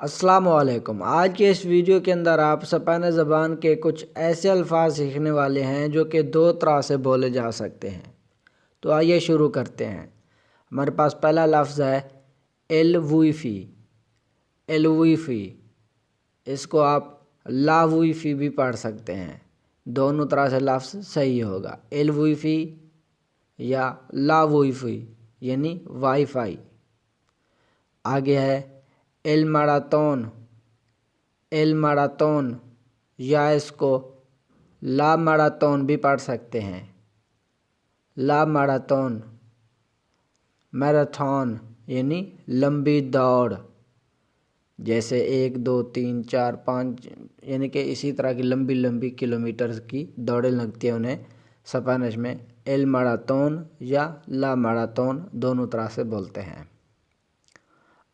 السلام علیکم۔ آج کے اس ویڈیو کے اندر آپ اسپینش زبان کے کچھ ایسے الفاظ سیکھنے والے ہیں جو کہ دو طرح سے بولے جا سکتے ہیں۔ تو آئیے شروع کرتے ہیں۔ ہمارے پاس پہلا لفظ ہے ایل ویفی۔ ایل ویفی، اس کو آپ لا ویفی بھی پڑھ سکتے ہیں، دونوں طرح سے لفظ صحیح ہوگا۔ ایل ویفی یا لا ویفی یعنی وائی فائی۔ آگے ہے ایل ماراتون۔ ایل ماراتون یا اس کو لا ماراتون بھی پڑھ سکتے ہیں۔ لا ماراتون، میراتھن یعنی لمبی دوڑ، جیسے 1 2 3 4 5 یعنی کہ اسی طرح کی لمبی لمبی کلومیٹر کی دوڑیں لگتی ہیں، انہیں اسپینش میں ایل ماراتون یا لا ماراتون دونوں طرح سے بولتے ہیں۔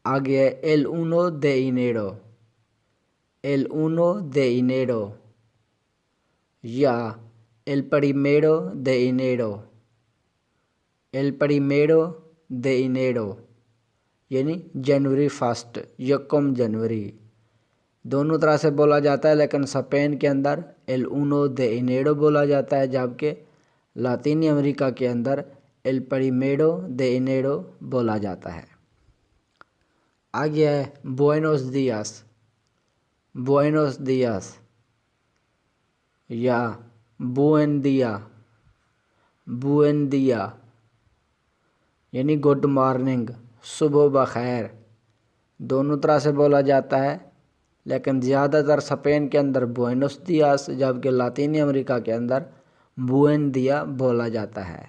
آگے ہے ایل اونو دے انیرو۔ ایل اونو دے انیرو یا ایل پریمیرو دے انیرو۔ ایل پریمیرو دے انیرو یعنی جنوری 1 یکم جنوری، دونوں طرح سے بولا جاتا ہے، لیکن اسپین کے اندر ایل اونو دے انیرو بولا جاتا ہے، جبکہ لاطینی امریکہ کے اندر ایل پریمیرو دے انیرو بولا جاتا ہے۔ آگے ہے بوئنوس دیاس۔ بوئنوس دیاس یا بوئن دیا۔ بوئن دیا یعنی گڈ مارننگ، صبح بخیر، دونوں طرح سے بولا جاتا ہے، لیکن زیادہ تر اسپین کے اندر بوئنوس دیاس، جبکہ لاطینی امریکہ کے اندر بوئن دیا بولا جاتا ہے۔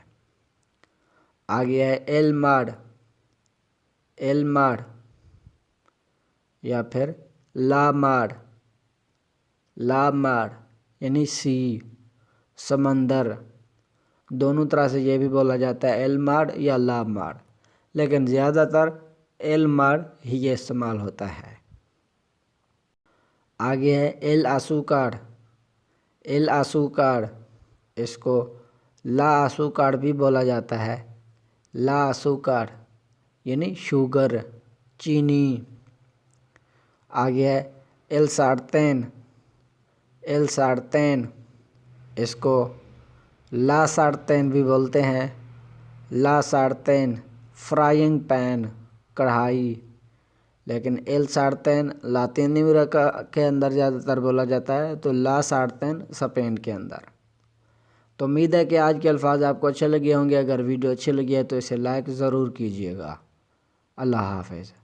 آگے ہے ایل مار۔ ایل مار یا پھر لا مار۔ لا مار یعنی سی، سمندر، دونوں طرح سے یہ بھی بولا جاتا ہے ایل مار یا لا مار، لیکن زیادہ تر ایل مار ہی یہ استعمال ہوتا ہے۔ آگے ہے ایل آسوکار۔ ایل آسوکار، اس کو لا آسوکار بھی بولا جاتا ہے۔ لا آسوکار یعنی شوگر، چینی۔ آگے ہے ایل سارتین۔ ایل سارتین، اس کو لا سارتین بھی بولتے ہیں۔ لا سارتین فرائنگ پین، کڑھائی، لیکن ایل سارتین لاطینی امریکہ کے اندر زیادہ تر بولا جاتا ہے، تو لا سارتین اسپین کے اندر۔ تو امید ہے کہ آج کے الفاظ آپ کو اچھے لگے ہوں گے۔ اگر ویڈیو اچھی لگی ہے تو اسے لائک ضرور کیجیے گا۔ اللہ حافظ۔